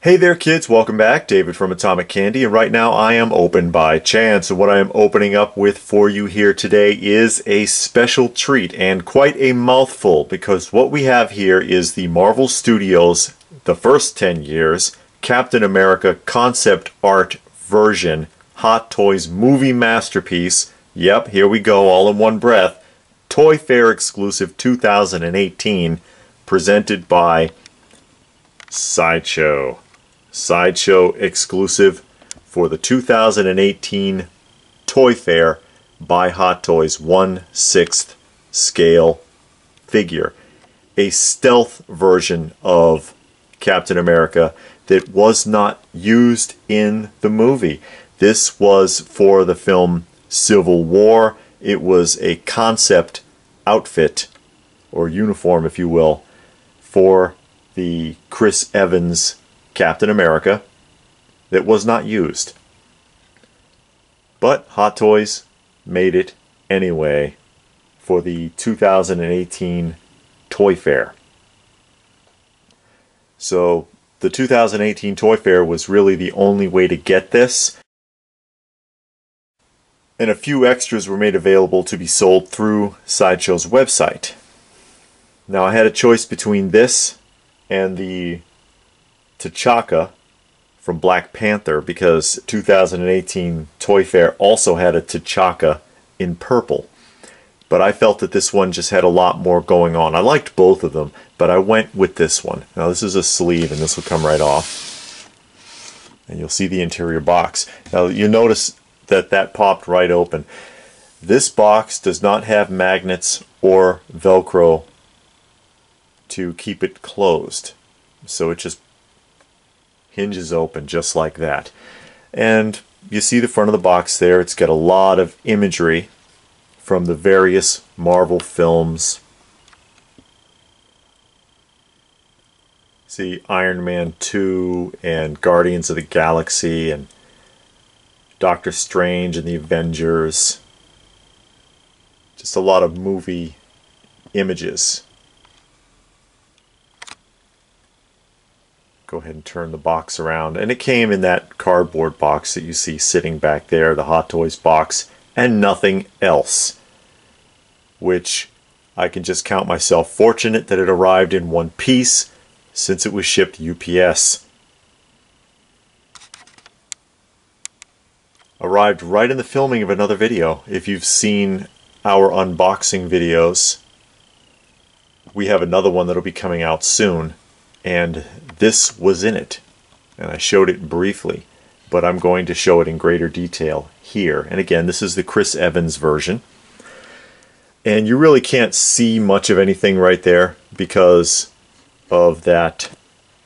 Hey there kids, welcome back. David from Atomic Candy, and right now I am open by chance. And what I am opening up with for you here today is a special treat and quite a mouthful, because what we have here is the Marvel Studios, the first 10 years, Captain America concept art version, Hot Toys movie masterpiece. Yep, here we go, all in one breath. Toy Fair exclusive 2018, presented by Sideshow. Sideshow exclusive for the 2018 Toy Fair by Hot Toys 1/6 scale figure. A stealth version of Captain America that was not used in the movie. This was for the film Civil War. It was a concept outfit, or uniform if you will, for the Chris Evans Captain America that was not used. But Hot Toys made it anyway for the 2018 Toy Fair. So the 2018 Toy Fair was really the only way to get this. And a few extras were made available to be sold through Sideshow's website. Now I had a choice between this and the T'Chaka from Black Panther, because 2018 Toy Fair also had a T'Chaka in purple. But I felt that this one just had a lot more going on. I liked both of them, but I went with this one. Now this is a sleeve, and this will come right off. And you'll see the interior box. Now you notice that that popped right open. This box does not have magnets or Velcro to keep it closed. So it just hinges open just like that. And you see the front of the box there. It's got a lot of imagery from the various Marvel films. See Iron Man 2 and Guardians of the Galaxy and Doctor Strange and the Avengers. Just a lot of movie images. Go ahead and turn the box around, and it came in that cardboard box that you see sitting back there, the Hot Toys box, and nothing else, which I can just count myself fortunate that it arrived in one piece since it was shipped UPS. Arrived right in the filming of another video. If you've seen our unboxing videos, we have another one that'll be coming out soon, and this was in it, and I showed it briefly, but I'm going to show it in greater detail here. And again, this is the Chris Evans version, and you really can't see much of anything right there because of that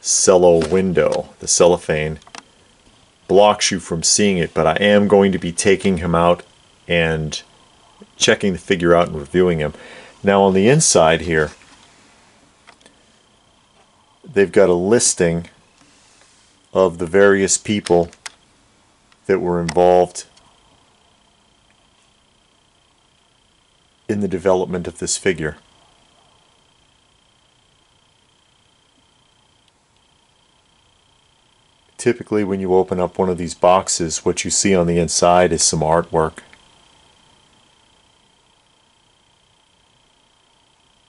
cello window. The cellophane blocks you from seeing it, but I am going to be taking him out and checking the figure out and reviewing him. Now on the inside here, they've got a listing of the various people that were involved in the development of this figure. Typically when you open up one of these boxes, what you see on the inside is some artwork.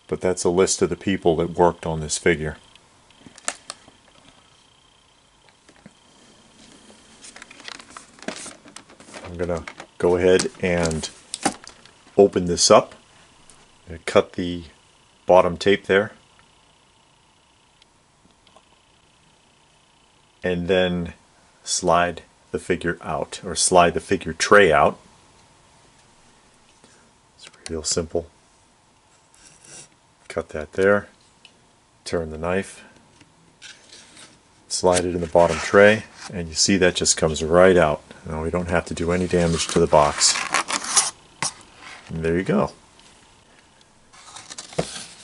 But that's a list of the people that worked on this figure. I'm going to go ahead and open this up. Cut the bottom tape there. And then slide the figure out, or slide the figure tray out. It's real simple. Cut that there. Turn the knife. Slide it in the bottom tray, and you see that just comes right out. Now we don't have to do any damage to the box. And there you go.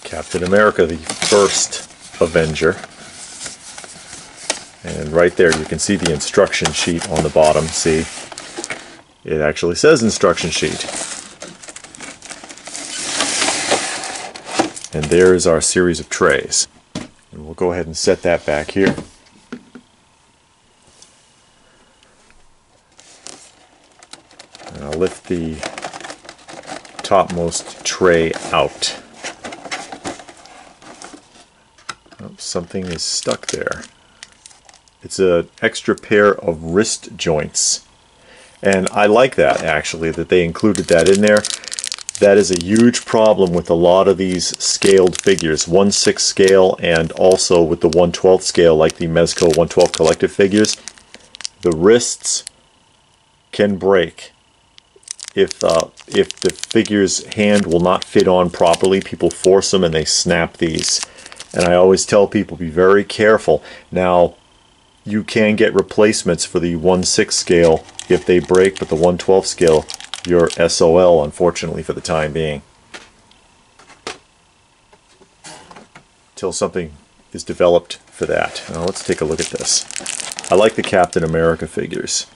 Captain America, the first Avenger. And right there you can see the instruction sheet on the bottom. See, it actually says instruction sheet. And there's our series of trays. And we'll go ahead and set that back here. lift the topmost tray out. Oh, something is stuck there. It's an extra pair of wrist joints. And I like that, actually, that they included that in there. That is a huge problem with a lot of these scaled figures, 1/6 scale and also with the 1/12 scale, like the Mezco 1/12 collective figures. The wrists can break if the figure's hand will not fit on properly. People force them and they snap these. And I always tell people, be very careful. Now, you can get replacements for the 1/6 scale if they break, but the 1/12 scale, you're SOL, unfortunately, for the time being. Till something is developed for that. Now let's take a look at this. I like the Captain America figures.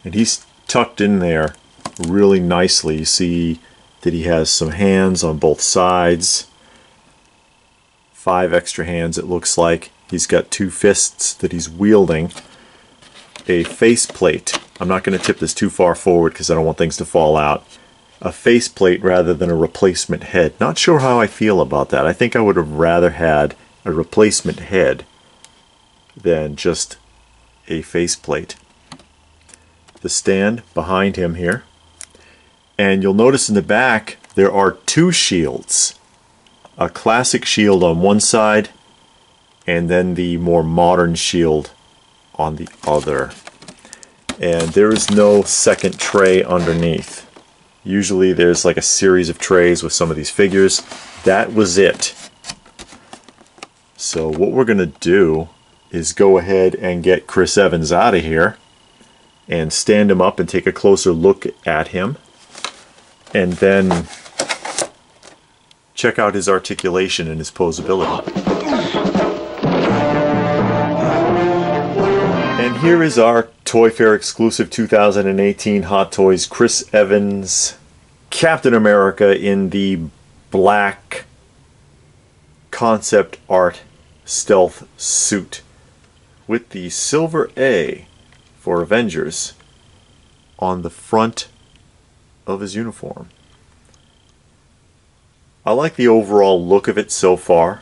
And he's tucked in there really nicely. You see that he has some hands on both sides. 5 extra hands, it looks like. He's got 2 fists that he's wielding. A faceplate. I'm not going to tip this too far forward because I don't want things to fall out. A faceplate rather than a replacement head. Not sure how I feel about that. I think I would have rather had a replacement head than just a faceplate. The stand behind him here. And you'll notice in the back there are 2 shields. A classic shield on one side and then the more modern shield on the other. And there is no second tray underneath. Usually there's like a series of trays with some of these figures. That was it. So what we're going to do is go ahead and get Chris Evans out of here and stand him up and take a closer look at him. And then check out his articulation and his posability. And here is our Toy Fair exclusive 2018 Hot Toys Chris Evans Captain America in the black concept art stealth suit with the silver A for Avengers on the front of his uniform. I like the overall look of it so far.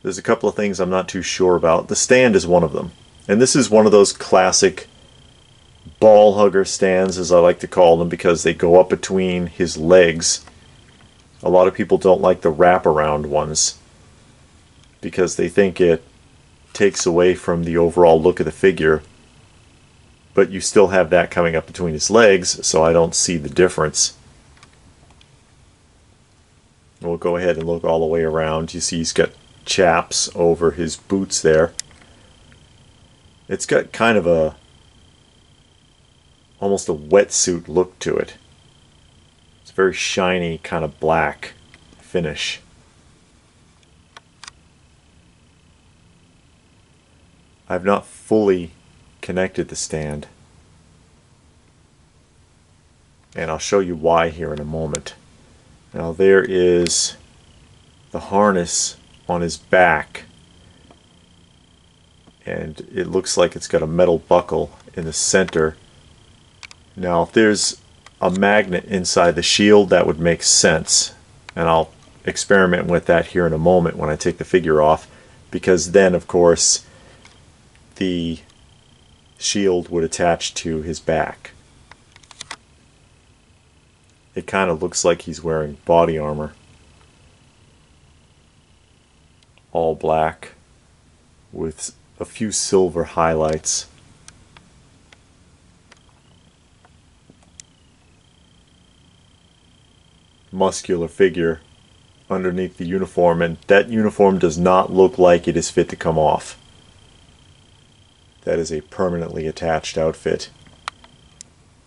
There's a couple of things I'm not too sure about. The stand is one of them. And this is one of those classic ball hugger stands, as I like to call them, because they go up between his legs. A lot of people don't like the wraparound ones because they think it takes away from the overall look of the figure. But you still have that coming up between his legs, so I don't see the difference. We'll go ahead and look all the way around. You see he's got chaps over his boots there. It's got kind of a almost a wetsuit look to it. It's very shiny, kind of black finish. I've not fully connected the stand, and I'll show you why here in a moment. Now there is the harness on his back, and it looks like it's got a metal buckle in the center. Now if there's a magnet inside the shield, that would make sense, and I'll experiment with that here in a moment when I take the figure off, because then of course the shield would attach to his back. It kind of looks like he's wearing body armor, all black with a few silver highlights. Muscular figure underneath the uniform, and that uniform does not look like it is fit to come off. That is a permanently attached outfit,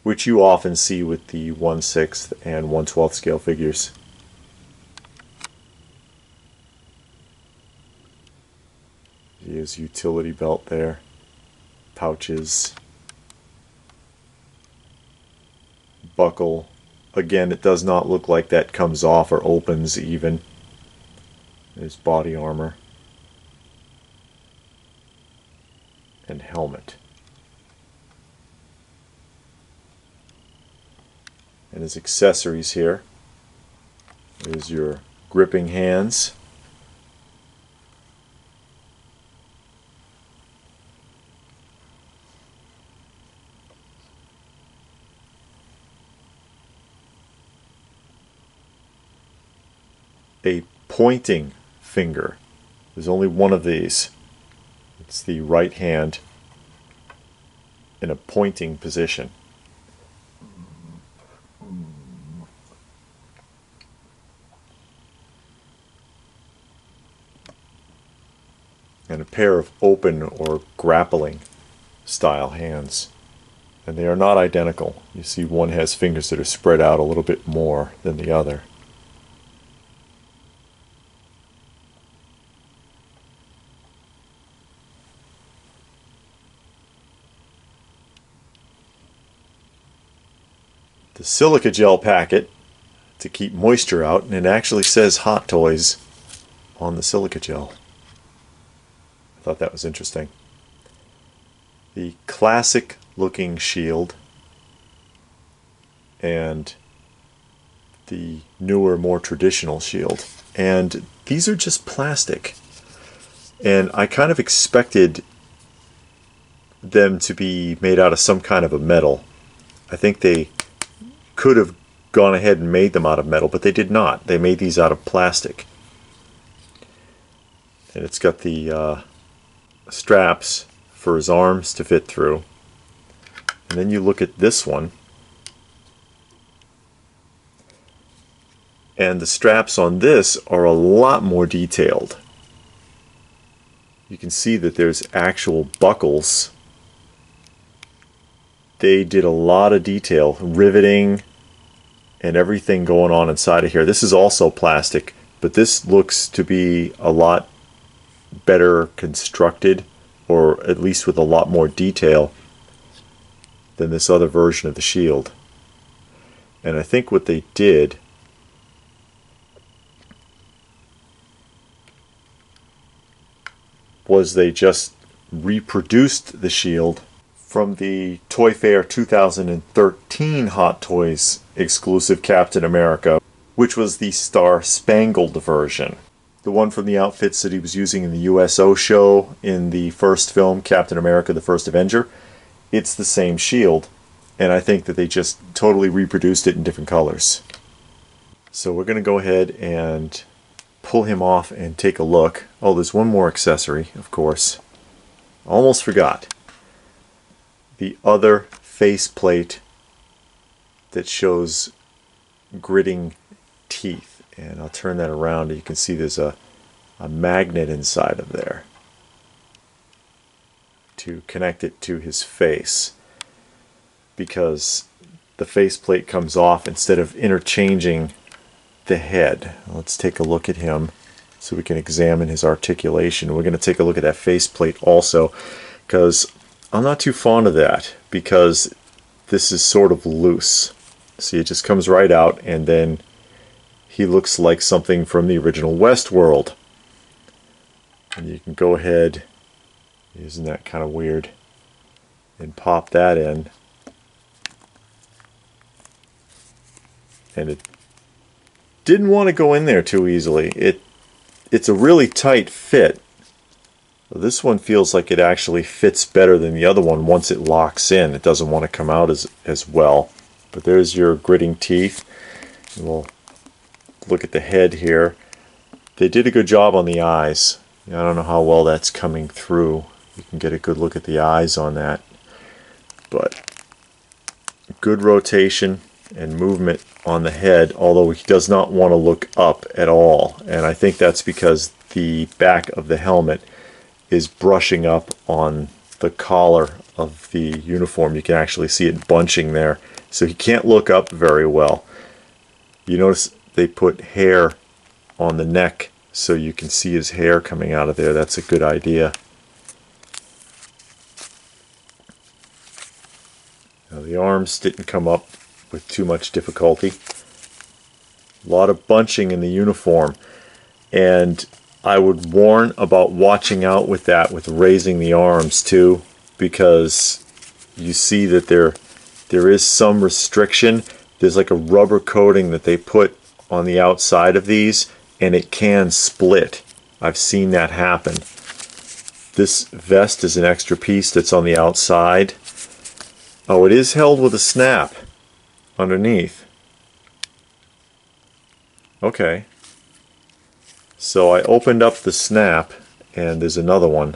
which you often see with the 1/6 and 1/12 scale figures. His utility belt there, pouches, buckle. Again, it does not look like that comes off or opens even. His body armor and helmet. and his accessories here. There's your gripping hands. A pointing finger. There's only one of these. It's the right hand in a pointing position. And a pair of open or grappling style hands. And they are not identical. You see one has fingers that are spread out a little bit more than the other. The silica gel packet to keep moisture out, and it actually says Hot Toys on the silica gel. I thought that was interesting. The classic looking shield and the newer, more traditional shield. And these are just plastic. And I kind of expected them to be made out of some kind of a metal. I think they could have gone ahead and made them out of metal, but they did not. They made these out of plastic. And it's got the straps for his arms to fit through. And then you look at this one, and the straps on this are a lot more detailed. You can see that there's actual buckles. They did a lot of detail, riveting and everything going on inside of here. This is also plastic, but this looks to be a lot better constructed, or at least with a lot more detail than this other version of the shield. And I think what they did was they just reproduced the shield from the Toy Fair 2013 Hot Toys exclusive Captain America, which was the Star Spangled version. The one from the outfits that he was using in the USO show in the first film, Captain America: The First Avenger. It's the same shield, and I think that they just totally reproduced it in different colors. So we're going to go ahead and pull him off and take a look. Oh, there's one more accessory, of course. Almost forgot. The other faceplate that shows gritting teeth. And I'll turn that around and you can see there's a magnet inside of there to connect it to his face, because the faceplate comes off instead of interchanging the head. Let's take a look at him so we can examine his articulation. We're going to take a look at that faceplate also, because I'm not too fond of that, because this is sort of loose. See, it just comes right out, and then he looks like something from the original Westworld. And you can go ahead, isn't that kind of weird, and pop that in. And it didn't want to go in there too easily. It's a really tight fit. This one feels like it actually fits better than the other one once it locks in. It doesn't want to come out as well. But there's your gritting teeth. And we'll look at the head here. They did a good job on the eyes. I don't know how well that's coming through. You can get a good look at the eyes on that. But good rotation and movement on the head, although he does not want to look up at all. And I think that's because the back of the helmet is brushing up on the collar of the uniform. You can actually see it bunching there. So he can't look up very well. You notice they put hair on the neck so you can see his hair coming out of there. That's a good idea. Now the arms didn't come up with too much difficulty. A lot of bunching in the uniform, and I would warn about watching out with that, with raising the arms too, because you see that there is some restriction, there's like a rubber coating that they put on the outside of these, and it can split. I've seen that happen. This vest is an extra piece that's on the outside. Oh, it is held with a snap underneath. Okay. So I opened up the snap, and there's another one.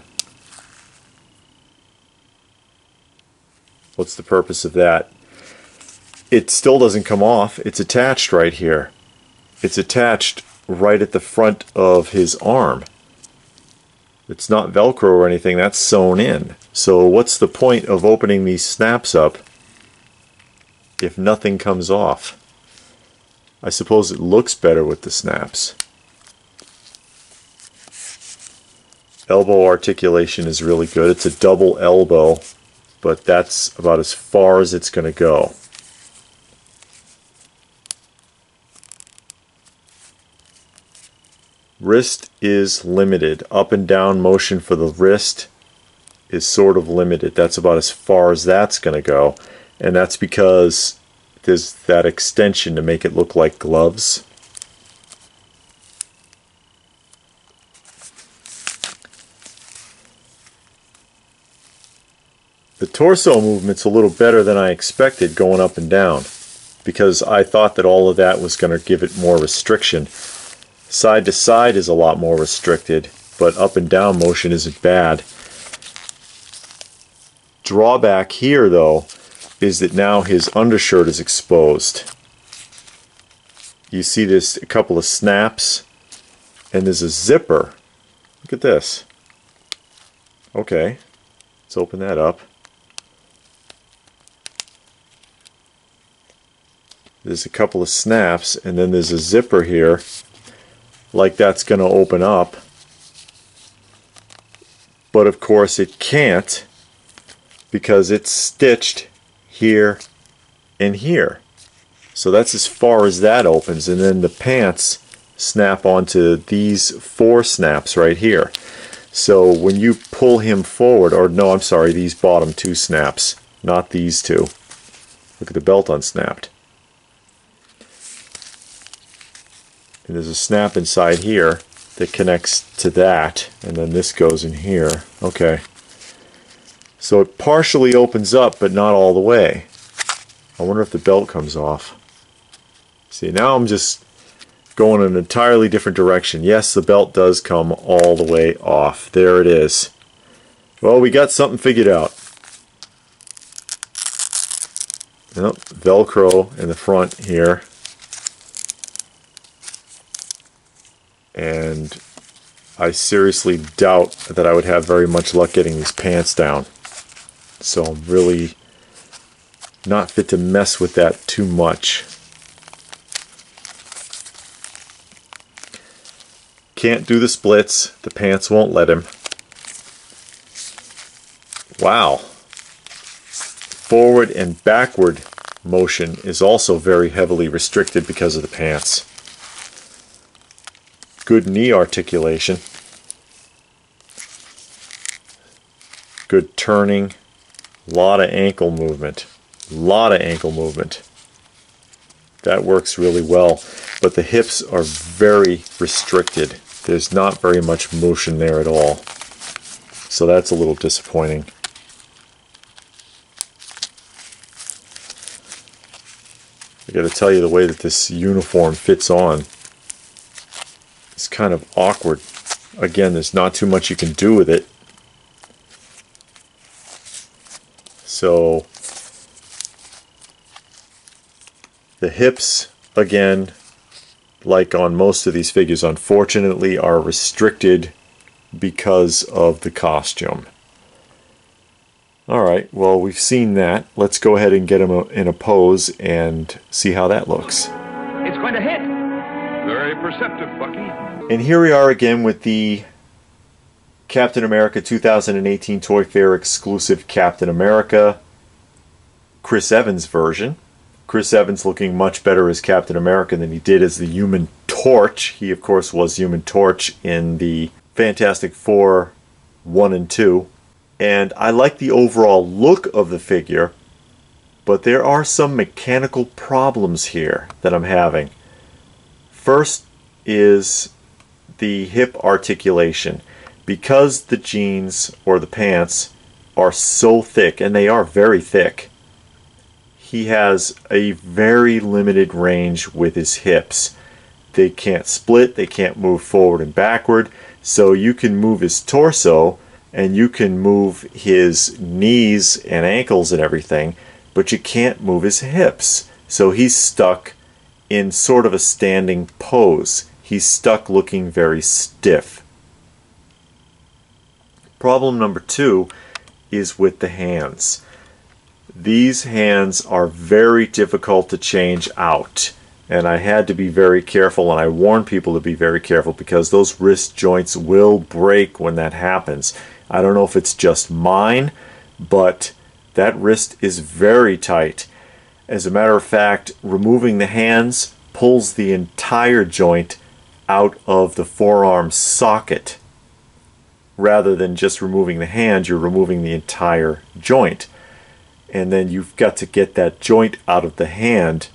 What's the purpose of that? It still doesn't come off. It's attached right here. It's attached right at the front of his arm. It's not Velcro or anything, that's sewn in. So what's the point of opening these snaps up if nothing comes off? I suppose it looks better with the snaps. Elbow articulation is really good. It's a double elbow, but that's about as far as it's going to go. Wrist is limited. Up and down motion for the wrist is sort of limited. That's about as far as that's going to go. And that's because there's that extension to make it look like gloves. The torso movement's a little better than I expected going up and down, because I thought that all of that was going to give it more restriction. Side to side is a lot more restricted, but up and down motion isn't bad. Drawback here, though, is that now his undershirt is exposed. You see this, a couple of snaps, and there's a zipper. Look at this. Okay, let's open that up. There's a couple of snaps, and then there's a zipper here, like that's going to open up. But of course it can't, because it's stitched here and here. So that's as far as that opens, and then the pants snap onto these 4 snaps right here. So when you pull him forward, or no, I'm sorry, these bottom 2 snaps, not these 2. Look at the belt unsnapped. And there's a snap inside here that connects to that, and then this goes in here. Okay. So it partially opens up, but not all the way. I wonder if the belt comes off. See, now I'm just going in an entirely different direction. Yes, the belt does come all the way off. There it is. Well, we got something figured out. Yep, Velcro in the front here. And I seriously doubt that I would have very much luck getting these pants down. So I'm really not fit to mess with that too much. Can't do the splits. The pants won't let him. Wow. Forward and backward motion is also very heavily restricted because of the pants. Good knee articulation. Good turning. A lot of ankle movement. That works really well. But the hips are very restricted. There's not very much motion there at all. So that's a little disappointing. I gotta tell you, the way that this uniform fits on, it's kind of awkward. Again, there's not too much you can do with it. So the hips, again, like on most of these figures, unfortunately are restricted because of the costume. Alright, well, we've seen that. Let's go ahead and get him in a pose and see how that looks. It's going to hit. Very perceptive, Bucky. And here we are again with the Captain America 2018 Toy Fair exclusive Captain America Chris Evans version. Chris Evans looking much better as Captain America than he did as the Human Torch. He, of course, was Human Torch in the Fantastic Four 1 and 2. And I like the overall look of the figure, but there are some mechanical problems here that I'm having. First is the hip articulation. Because the jeans or the pants are so thick, and they are very thick, he has a very limited range with his hips. They can't split, they can't move forward and backward, so you can move his torso and you can move his knees and ankles and everything, but you can't move his hips. So he's stuck in sort of a standing pose. He's stuck looking very stiff. Problem number 2 is with the hands. These hands are very difficult to change out, and I had to be very careful, and I warn people to be very careful because those wrist joints will break when that happens. I don't know if it's just mine, but that wrist is very tight. As a matter of fact, removing the hands pulls the entire joint out of the forearm socket. Rather than just removing the hand, you're removing the entire joint. And then you've got to get that joint out of the hand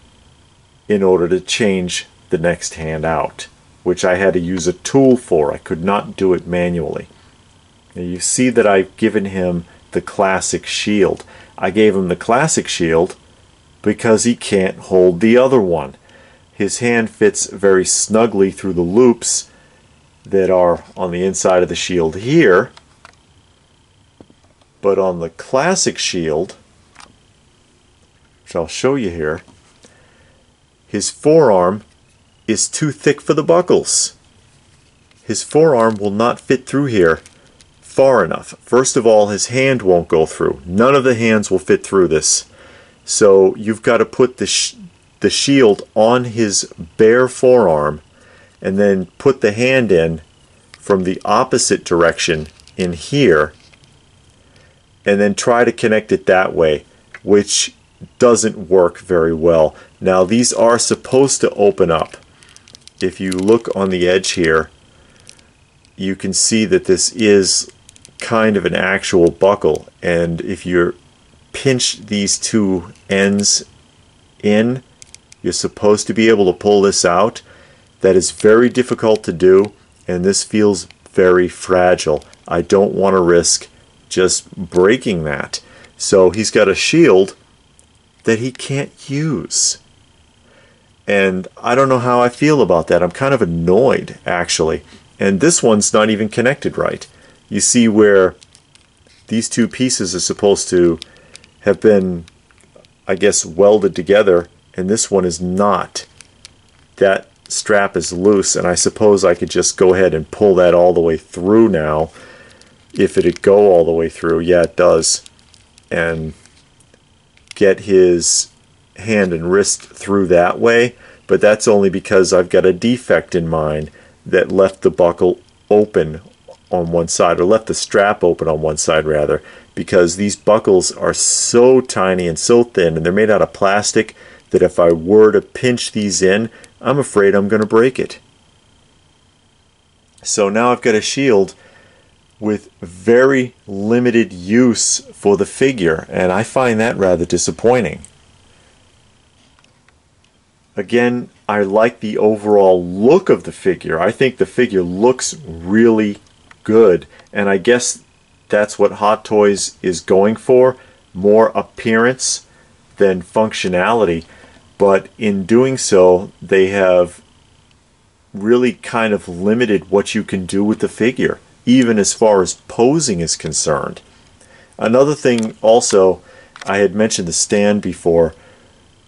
in order to change the next hand out, which I had to use a tool for. I could not do it manually. Now you see that I've given him the classic shield. I gave him the classic shield because he can't hold the other one. His hand fits very snugly through the loops that are on the inside of the shield here, but on the classic shield, which I'll show you here, his forearm is too thick for the buckles. His forearm will not fit through here far enough. First of all, his hand won't go through. None of the hands will fit through this. So you've got to put the shield on his bare forearm and then put the hand in from the opposite direction in here and then try to connect it that way, which doesn't work very well. Now these are supposed to open up. If you look on the edge here, you can see that this is kind of an actual buckle, and if you pinch these two ends in, you're supposed to be able to pull this out. That is very difficult to do, and this feels very fragile. I don't want to risk just breaking that. So he's got a shield that he can't use. And I don't know how I feel about that. I'm kind of annoyed, actually. And this one's not even connected right. You see where these two pieces are supposed to have been, I guess, welded together, and this one is not. That strap is loose, and I suppose I could just go ahead and pull that all the way through now. If it'd go all the way through, yeah, it does, and get his hand and wrist through that way, but that's only because I've got a defect in mine that left the buckle open on one side, or left the strap open on one side rather, because these buckles are so tiny and so thin, and they're made out of plastic, that if I were to pinch these in, I'm afraid I'm going to break it. So now I've got a shield with very limited use for the figure, and I find that rather disappointing. Again, I like the overall look of the figure. I think the figure looks really good, and I guess that's what Hot Toys is going for, more appearance than functionality. But in doing so, they have really kind of limited what you can do with the figure, even as far as posing is concerned. Another thing also, I had mentioned the stand before.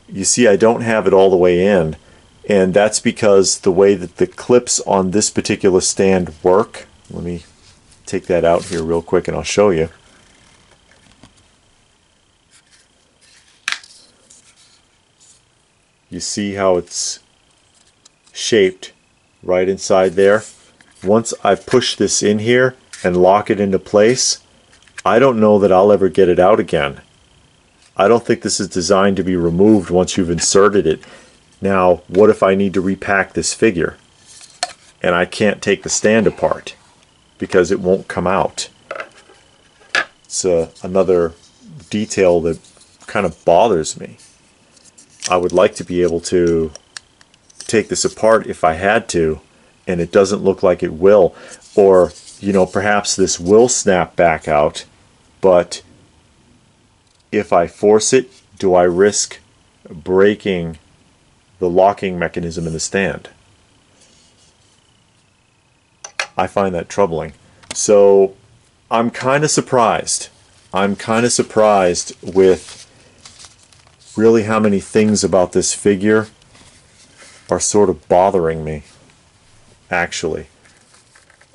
You see I don't have it all the way in, and that's because the way that the clips on this particular stand work. Let me take that out here real quick and I'll show you. You see how it's shaped right inside there? Once I push this in here and lock it into place, I don't know that I'll ever get it out again. I don't think this is designed to be removed once you've inserted it. Now, what if I need to repack this figure and I can't take the stand apart because it won't come out? It's another detail that kind of bothers me. I would like to be able to take this apart if I had to, and it doesn't look like it will. Or, you know, perhaps this will snap back out, but if I force it, do I risk breaking the locking mechanism in the stand? I find that troubling. So I'm kind of surprised. I'm kind of surprised with really how many things about this figure are sort of bothering me, actually.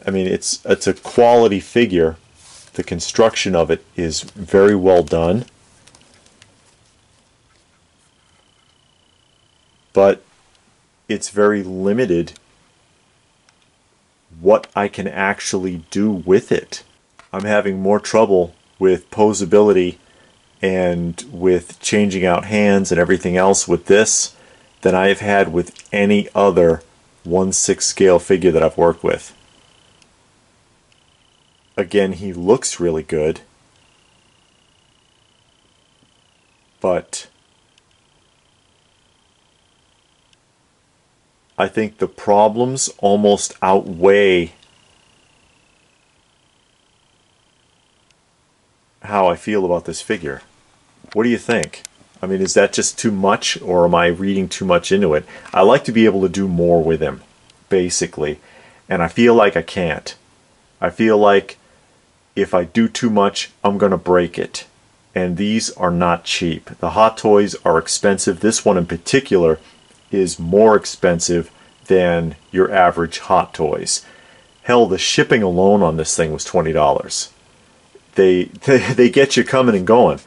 I mean, it's a quality figure. The construction of it is very well done. But it's very limited what I can actually do with it. I'm having more trouble with posability and with changing out hands and everything else with this than I have had with any other 1/6 scale figure that I've worked with. Again, he looks really good, but I think the problems almost outweigh how I feel about this figure. What do you think? I mean, is that just too much, or am I reading too much into it? I like to be able to do more with him, basically, and I feel like I can't. I feel like if I do too much, I'm going to break it. And these are not cheap. The Hot Toys are expensive. This one in particular is more expensive than your average Hot Toys. Hell, the shipping alone on this thing was $20. They get you coming and going.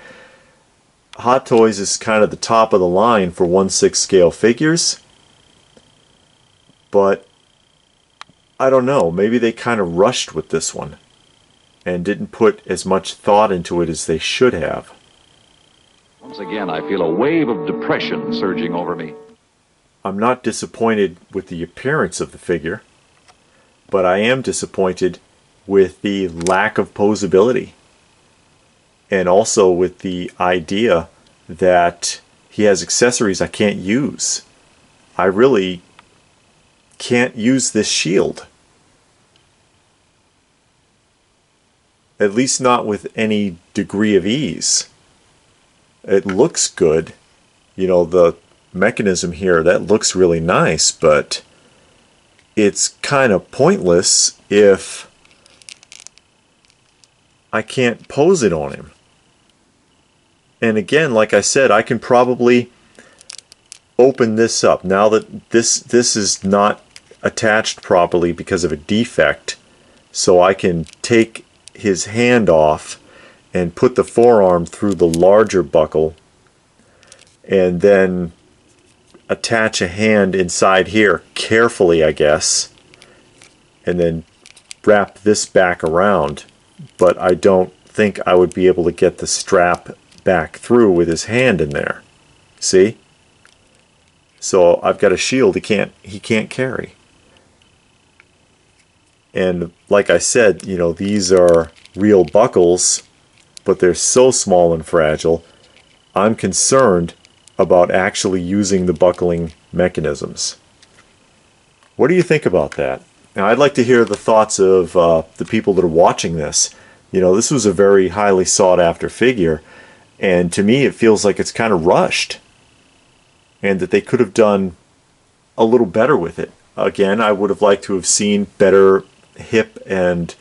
Hot Toys is kind of the top of the line for 1/6 scale figures, but I don't know, maybe they kind of rushed with this one and didn't put as much thought into it as they should have. Once again, I feel a wave of depression surging over me. I'm not disappointed with the appearance of the figure, but I am disappointed with the lack of posability, and also with the idea that he has accessories I can't use. I really can't use this shield. At least not with any degree of ease. It looks good. You know, the mechanism here, that looks really nice, but it's kind of pointless if I can't pose it on him. And again, like I said, I can probably open this up now that this is not attached properly because of a defect, so I can take his hand off and put the forearm through the larger buckle and then attach a hand inside here carefully, I guess, and then wrap this back around. But I don't think I would be able to get the strap back through with his hand in there. See? So I've got a shield he can't carry. And like I said, you know, these are real buckles, but they're so small and fragile. I'm concerned about actually using the buckling mechanisms. What do you think about that? Now, I'd like to hear the thoughts of the people that are watching this. You know, this was a very highly sought after figure, and to me it feels like it's kind of rushed, and that they could have done a little better with it. Again, I would have liked to have seen better hip and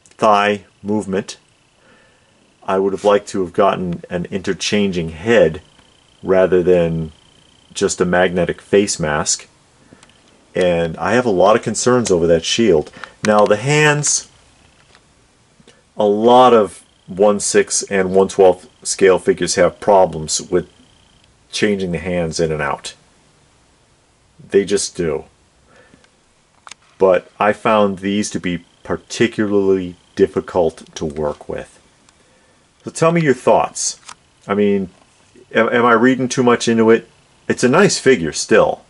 thigh movement. I would have liked to have gotten an interchanging head rather than just a magnetic face mask. And I have a lot of concerns over that shield. Now the hands, a lot of 1/6 and 1/12 scale figures have problems with changing the hands in and out. They just do. But I found these to be particularly difficult to work with. So tell me your thoughts. I mean, am I reading too much into it? It's a nice figure still.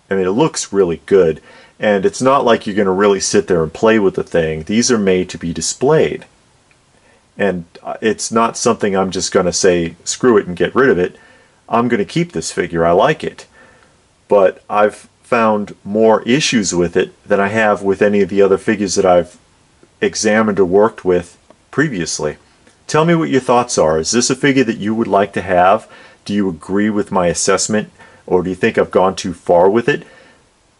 I mean, it looks really good, and it's not like you're going to really sit there and play with the thing. These are made to be displayed. And it's not something I'm just going to say, screw it and get rid of it. I'm going to keep this figure. I like it. But I've found more issues with it than I have with any of the other figures that I've examined or worked with previously. Tell me what your thoughts are. Is this a figure that you would like to have? Do you agree with my assessment, or do you think I've gone too far with it?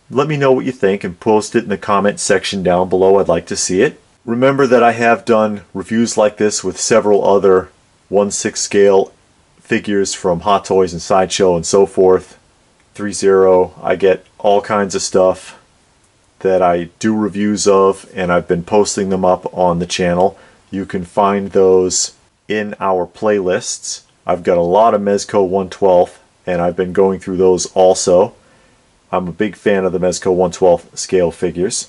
Let me know what you think and post it in the comment section down below. I'd like to see it. Remember that I have done reviews like this with several other 1/6 scale figures from Hot Toys and Sideshow and so forth. 3.0, I get all kinds of stuff that I do reviews of, and I've been posting them up on the channel. You can find those in our playlists. I've got a lot of Mezco 1/12, and I've been going through those also. I'm a big fan of the Mezco 1/12 scale figures.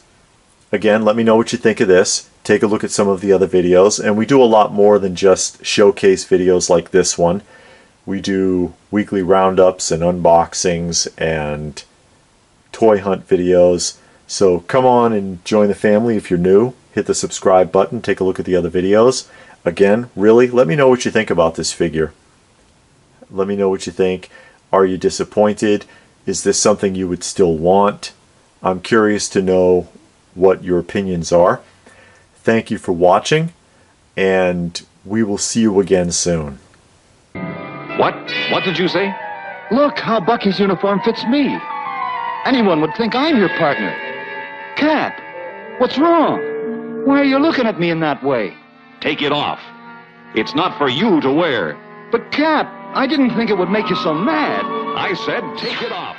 Again, let me know what you think of this. Take a look at some of the other videos, and we do a lot more than just showcase videos like this one. We do weekly roundups and unboxings and toy hunt videos. So come on and join the family if you're new. Hit the subscribe button, take a look at the other videos. Again, really, let me know what you think about this figure. Let me know what you think. Are you disappointed? Is this something you would still want? I'm curious to know what your opinions are. Thank you for watching, and we will see you again soon. What? What did you say? Look how Bucky's uniform fits me. Anyone would think I'm your partner. Cap, what's wrong? Why are you looking at me in that way? Take it off. It's not for you to wear. But Cap, I didn't think it would make you so mad. I said take it off.